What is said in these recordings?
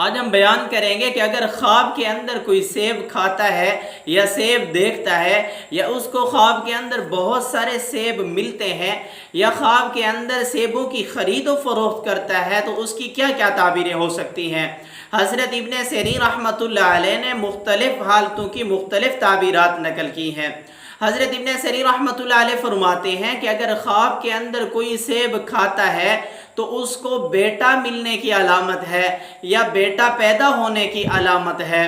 آج ہم بیان کریں گے کہ اگر خواب کے اندر کوئی سیب کھاتا ہے یا سیب دیکھتا ہے یا اس کو خواب کے اندر بہت سارے سیب ملتے ہیں یا خواب کے اندر سیبوں کی خرید و فروخت کرتا ہے تو اس کی کیا کیا تعبیریں ہو سکتی ہیں۔ حضرت ابن سیرین رحمۃ اللہ علیہ نے مختلف حالتوں کی مختلف تعبیرات نقل کی ہیں۔ حضرت ابن سیرین رحمۃ اللہ علیہ فرماتے ہیں کہ اگر خواب کے اندر کوئی سیب کھاتا ہے تو اس کو بیٹا ملنے کی علامت ہے یا بیٹا پیدا ہونے کی علامت ہے۔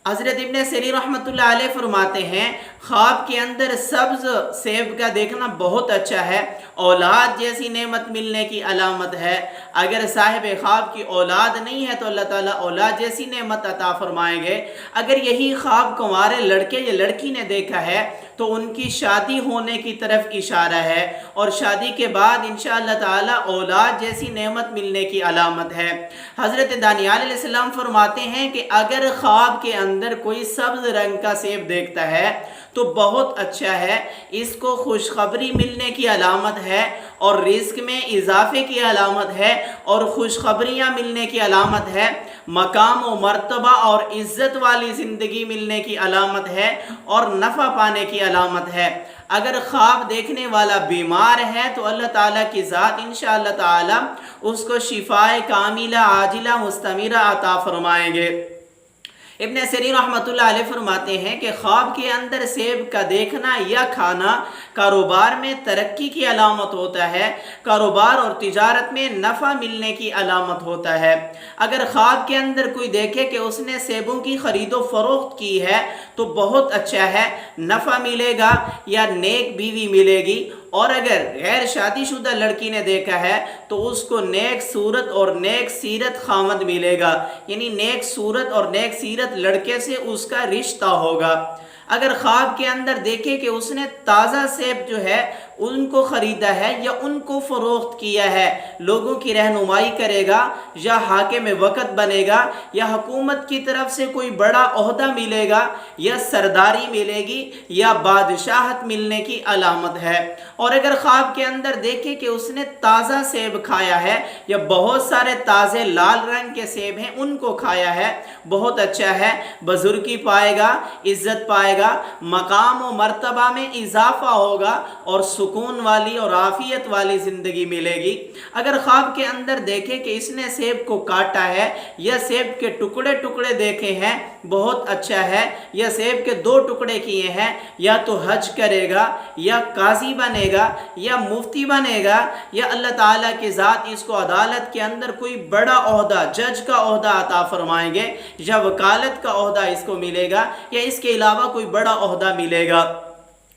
حضرت ابن سیرین رحمۃ اللہ علیہ فرماتے ہیں خواب کے اندر سبز سیب کا دیکھنا بہت اچھا ہے، اولاد جیسی نعمت ملنے کی علامت ہے۔ اگر صاحب خواب کی اولاد نہیں ہے تو اللہ تعالیٰ اولاد جیسی نعمت عطا فرمائیں گے۔ اگر یہی خواب کنوارے لڑکے یا لڑکی نے دیکھا ہے تو ان کی شادی ہونے کی طرف اشارہ ہے اور شادی کے بعد انشاءاللہ تعالیٰ اولاد جیسی نعمت ملنے کی علامت ہے۔ حضرت دانیال علیہ السلام فرماتے ہیں کہ اگر خواب کے اندر کوئی سبز رنگ کا سیب دیکھتا ہے تو بہت اچھا ہے، اس کو خوشخبری ملنے کی علامت ہے اور رزق میں اضافے کی علامت ہے اور خوشخبریاں ملنے کی علامت ہے، مقام و مرتبہ اور عزت والی زندگی ملنے کی علامت ہے اور نفع پانے کی علامت ہے۔ اگر خواب دیکھنے والا بیمار ہے تو اللہ تعالیٰ کی ذات انشاءاللہ تعالیٰ اس کو شفائے کاملہ عاجلہ مستمرہ عطا فرمائیں گے۔ ابن سیرین رحمۃ اللہ علیہ فرماتے ہیں کہ خواب کے اندر سیب کا دیکھنا یا کھانا کاروبار میں ترقی کی علامت ہوتا ہے، کاروبار اور تجارت میں نفع ملنے کی علامت ہوتا ہے۔ اگر خواب کے اندر کوئی دیکھے کہ اس نے سیبوں کی خرید و فروخت کی ہے تو بہت اچھا ہے، نفع ملے گا یا نیک بیوی ملے گی۔ اور اگر غیر شادی شدہ لڑکی نے دیکھا ہے تو اس کو نیک صورت اور نیک سیرت خامد ملے گا، یعنی نیک صورت اور نیک سیرت لڑکے سے اس کا رشتہ ہوگا۔ اگر خواب کے اندر دیکھے کہ اس نے تازہ سیب جو ہے ان کو خریدا ہے یا ان کو فروخت کیا ہے، لوگوں کی رہنمائی کرے گا یا حاکم وقت بنے گا یا حکومت کی طرف سے کوئی بڑا عہدہ ملے گا یا سرداری ملے گی یا بادشاہت ملنے کی علامت ہے۔ اور اگر خواب کے اندر دیکھے کہ اس نے تازہ سیب کھایا ہے یا بہت سارے تازے لال رنگ کے سیب ہیں ان کو کھایا ہے، بہت اچھا ہے، بزرگی پائے گا، عزت پائے گا، مقام و مرتبہ میں اضافہ ہوگا اور سکون والی اور عافیت والی زندگی ملے گی۔ اگر خواب کے اندر دیکھے کہ اس نے سیب کو کاٹا ہے یا سیب کے ٹکڑے ٹکڑے دیکھے ہیں، بہت اچھا ہے، یا سیب کے 2 ٹکڑے کیے ہیں، یا تو حج کرے گا یا قاضی بنے گا یا مفتی بنے گا یا اللہ تعالیٰ کی ذات اس کو عدالت کے اندر کوئی بڑا عہدہ، جج کا عہدہ عطا فرمائیں گے یا وکالت کا عہدہ اس کو ملے گا یا اس کے علاوہ کوئی بڑا عہدہ ملے گا۔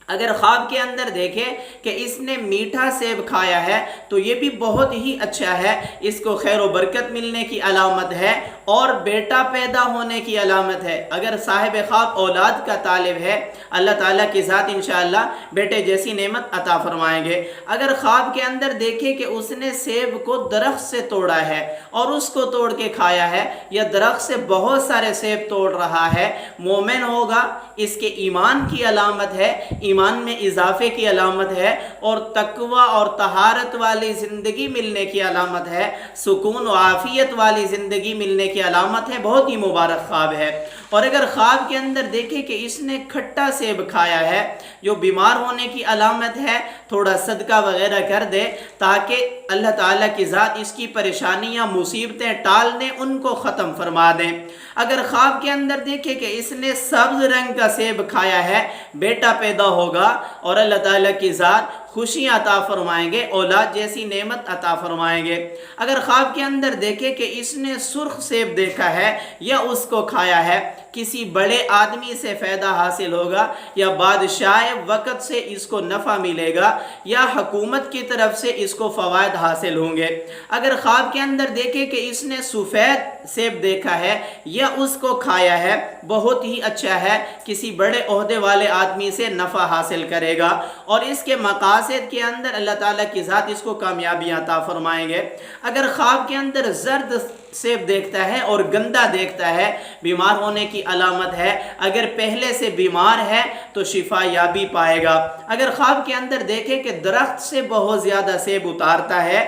اگر خواب کے اندر دیکھے کہ اس نے میٹھا سیب کھایا ہے تو یہ بھی بہت ہی اچھا ہے، اس کو خیر و برکت ملنے کی علامت ہے اور بیٹا پیدا ہونے کی علامت ہے۔ اگر صاحب خواب اولاد کا طالب ہے اللہ تعالیٰ کی ذات انشاءاللہ بیٹے جیسی نعمت عطا فرمائیں گے۔ اگر خواب کے اندر دیکھے کہ اس نے سیب کو درخت سے توڑا ہے اور اس کو توڑ کے کھایا ہے یا درخت سے بہت سارے سیب توڑ رہا ہے، مومن ہوگا، اس کے ایمان کی علامت ہے، ایمان میں اضافے کی علامت ہے اور تقوی اور طہارت والی زندگی ملنے کی علامت ہے، سکون و عافیت والی زندگی ملنے کی علامت ہے، بہت ہی مبارک خواب ہے۔ اور اگر خواب کے اندر دیکھے کہ اس نے کھٹا سیب کھایا ہے جو بیمار ہونے کی علامت ہے، تھوڑا صدقہ وغیرہ کر دے تاکہ اللہ تعالیٰ کی ذات اس کی پریشانیاں مصیبتیں ٹال دیں، ان کو ختم فرما دیں۔ اگر خواب کے اندر دیکھے کہ اس نے سبز رنگ کا سیب کھایا ہے، بیٹا پیدا ہوگا اور اللہ تعالیٰ کی ذات خوشی عطا فرمائیں گے، اولاد جیسی نعمت عطا فرمائیں گے۔ اگر خواب کے اندر دیکھے کہ اس نے سرخ سیب دیکھا ہے یا اس کو کھایا ہے، کسی بڑے آدمی سے فائدہ حاصل ہوگا یا بادشاہ وقت سے اس کو نفع ملے گا یا حکومت کی طرف سے اس کو فوائد حاصل ہوں گے۔ اگر خواب کے اندر دیکھے کہ اس نے سفید سیب دیکھا ہے یا اس کو کھایا ہے، بہت ہی اچھا ہے، کسی بڑے عہدے والے آدمی سے نفع حاصل کرے گا اور اس کے مقاصد کے اندر اللہ تعالیٰ کی ذات اس کو کامیابی عطا فرمائیں گے۔ اگر خواب کے اندر زرد سیب دیکھتا ہے اور گندا دیکھتا ہے، بیمار ہونے کی علامت ہے، اگر پہلے سے بیمار ہے تو شفا یابی پائے گا۔ اگر خواب کے اندر دیکھے کہ درخت سے بہت زیادہ سیب اتارتا ہے